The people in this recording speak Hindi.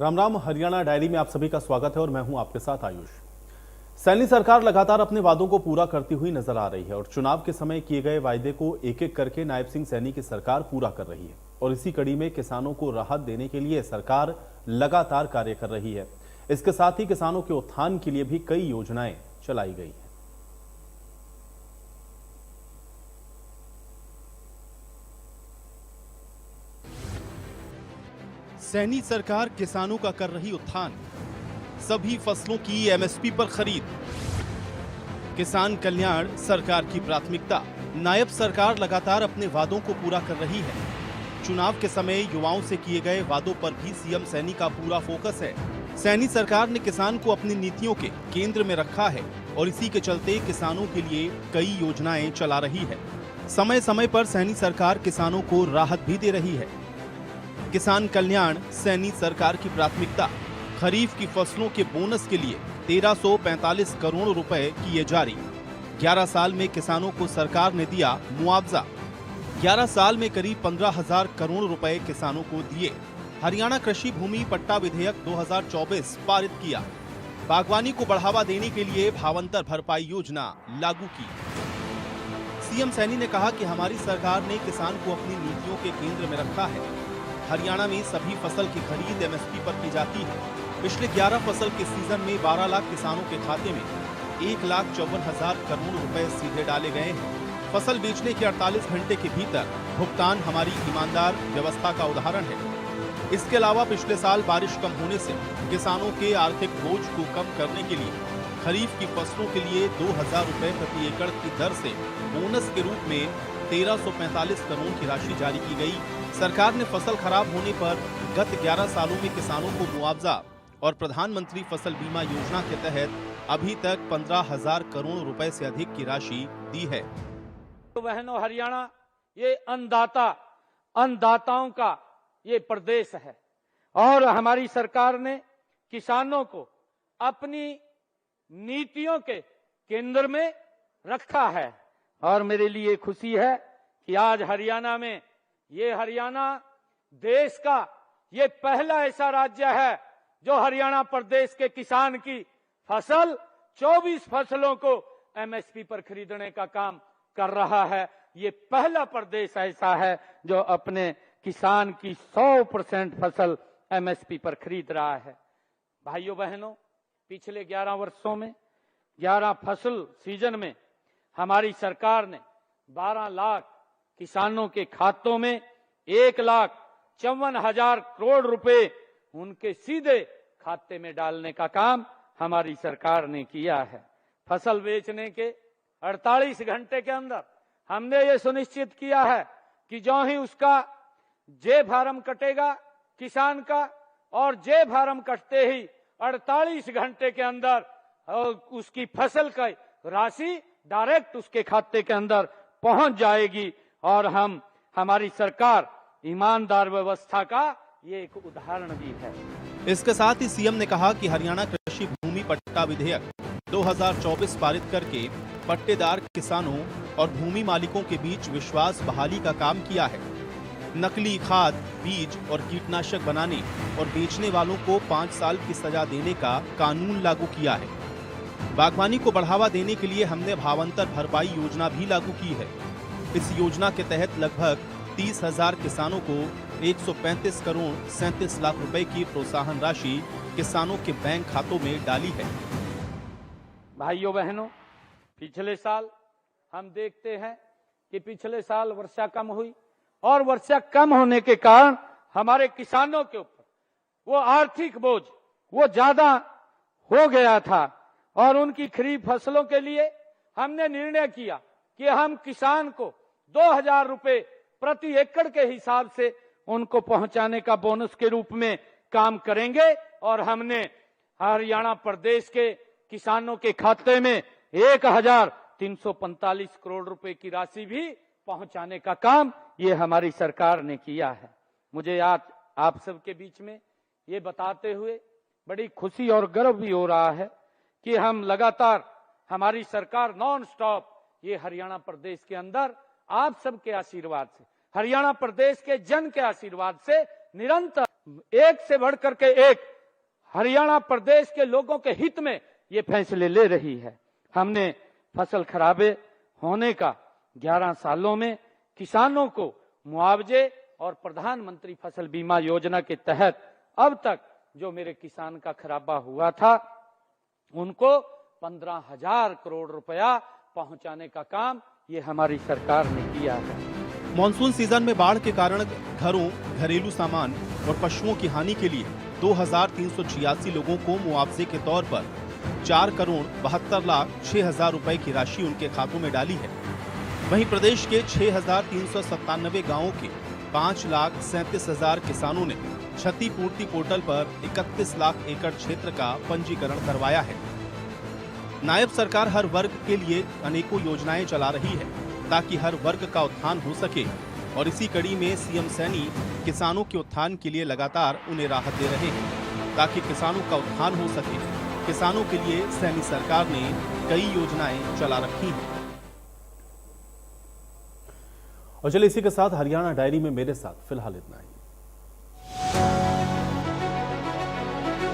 राम राम। हरियाणा डायरी में आप सभी का स्वागत है और मैं हूं आपके साथ आयुष। सैनी सरकार लगातार अपने वादों को पूरा करती हुई नजर आ रही है और चुनाव के समय किए गए वायदे को एक एक करके नायब सिंह सैनी की सरकार पूरा कर रही है और इसी कड़ी में किसानों को राहत देने के लिए सरकार लगातार कार्य कर रही है। इसके साथ ही किसानों के उत्थान के लिए भी कई योजनाएं चलाई गई हैं। सैनी सरकार किसानों का कर रही उत्थान, सभी फसलों की एमएसपी पर खरीद, किसान कल्याण सरकार की प्राथमिकता। नायब सरकार लगातार अपने वादों को पूरा कर रही है। चुनाव के समय युवाओं से किए गए वादों पर भी सीएम सैनी का पूरा फोकस है। सैनी सरकार ने किसान को अपनी नीतियों के केंद्र में रखा है और इसी के चलते किसानों के लिए कई योजनाएं चला रही है। समय समय पर सैनी सरकार किसानों को राहत भी दे रही है। किसान कल्याण सैनी सरकार की प्राथमिकता। खरीफ की फसलों के बोनस के लिए 1345 करोड़ रुपए किए जारी। 11 साल में किसानों को सरकार ने दिया मुआवजा। 11 साल में करीब 15,000 करोड़ रुपए किसानों को दिए। हरियाणा कृषि भूमि पट्टा विधेयक 2024 पारित किया। बागवानी को बढ़ावा देने के लिए भावांतर भरपाई योजना लागू की। सीएम सैनी ने कहा कि हमारी सरकार ने किसान को अपनी नीतियों के केंद्र में रखा है। हरियाणा में सभी फसल की खरीद एमएसपी पर की जाती है। पिछले 11 फसल के सीजन में 12 लाख किसानों के खाते में 1,54,000 करोड़ रुपए सीधे डाले गए हैं। फसल बेचने के 48 घंटे के भीतर भुगतान हमारी ईमानदार व्यवस्था का उदाहरण है। इसके अलावा पिछले साल बारिश कम होने से किसानों के आर्थिक बोझ को कम करने के लिए खरीफ की फसलों के लिए 2,000 रुपए प्रति एकड़ की दर से बोनस के रूप में 1,345 करोड़ की राशि जारी की गई। सरकार ने फसल खराब होने पर गत 11 सालों में किसानों को मुआवजा और प्रधानमंत्री फसल बीमा योजना के तहत अभी तक 15,000 करोड़ रुपए से अधिक की राशि दी है। तो बहनों, हरियाणा ये अन्नदाताओं का ये प्रदेश है और हमारी सरकार ने किसानों को अपनी नीतियों के केंद्र में रखा है और मेरे लिए खुशी है कि आज हरियाणा में हरियाणा देश का ये पहला ऐसा राज्य है जो हरियाणा प्रदेश के किसान की फसल 24 फसलों को एमएसपी पर खरीदने का काम कर रहा है। ये पहला प्रदेश ऐसा है जो अपने किसान की 100% फसल एमएसपी पर खरीद रहा है। भाइयों बहनों, पिछले 11 वर्षों में 11 फसल सीजन में हमारी सरकार ने 12 लाख किसानों के खातों में 1,54,000 करोड़ रुपए उनके सीधे खाते में डालने का काम हमारी सरकार ने किया है। फसल बेचने के 48 घंटे के अंदर हमने ये सुनिश्चित किया है कि जो ही उसका जे फार्म कटेगा किसान का और जे फार्म कटते ही 48 घंटे के अंदर उसकी फसल की राशि डायरेक्ट उसके खाते के अंदर पहुंच जाएगी और हमारी सरकार ईमानदार व्यवस्था का ये एक उदाहरण भी है। इसके साथ ही सीएम ने कहा कि हरियाणा कृषि भूमि पट्टा विधेयक 2024 पारित करके पट्टेदार किसानों और भूमि मालिकों के बीच विश्वास बहाली का काम किया है। नकली खाद, बीज और कीटनाशक बनाने और बेचने वालों को 5 साल की सजा देने का कानून लागू किया है। बागवानी को बढ़ावा देने के लिए हमने भावांतर भरपाई योजना भी लागू की है। इस योजना के तहत लगभग 30,000 किसानों को 135 करोड़ 37 लाख रुपए की प्रोत्साहन राशि किसानों के बैंक खातों में डाली है। भाइयों बहनों, पिछले साल हम देखते हैं कि पिछले साल वर्षा कम हुई और वर्षा कम होने के कारण हमारे किसानों के ऊपर वो आर्थिक बोझ वो ज्यादा हो गया था और उनकी खरीफ फसलों के लिए हमने निर्णय किया कि हम किसान को 2,000 रुपए प्रति एकड़ के हिसाब से उनको पहुंचाने का बोनस के रूप में काम करेंगे और हमने हरियाणा प्रदेश के किसानों के खाते में 1,345 करोड़ रुपए की राशि भी पहुंचाने का काम ये हमारी सरकार ने किया है। मुझे आज आप सबके बीच में ये बताते हुए बड़ी खुशी और गर्व भी हो रहा है कि हम लगातार हमारी सरकार नॉन स्टॉप ये हरियाणा प्रदेश के अंदर आप सबके आशीर्वाद से, हरियाणा प्रदेश के जन के आशीर्वाद से निरंतर एक से बढ़कर के एक हरियाणा प्रदेश के लोगों के हित में ये फैसले ले रही है। हमने फसल खराबे होने का 11 सालों में किसानों को मुआवजे और प्रधानमंत्री फसल बीमा योजना के तहत अब तक जो मेरे किसान का खराबा हुआ था उनको 15,000 करोड़ रुपया पहुंचाने का काम ये हमारी सरकार ने किया है। मॉनसून सीजन में बाढ़ के कारण घरों, घरेलू सामान और पशुओं की हानि के लिए 2,386 लोगों को मुआवजे के तौर पर 4,72,06,000 रुपए की राशि उनके खातों में डाली है। वहीं प्रदेश के 6,397 गांवों के 5,37,000 किसानों ने क्षतिपूर्ति पोर्टल पर 31 लाख एकड़ क्षेत्र का पंजीकरण करवाया है। नायब सरकार हर वर्ग के लिए अनेकों योजनाएं चला रही है ताकि हर वर्ग का उत्थान हो सके और इसी कड़ी में सीएम सैनी किसानों के उत्थान के लिए लगातार उन्हें राहत दे रहे हैं ताकि किसानों का उत्थान हो सके। किसानों के लिए सैनी सरकार ने कई योजनाएं चला रखी हैं। और चलिए इसी के साथ हरियाणा डायरी में मेरे साथ फिलहाल इतना ही।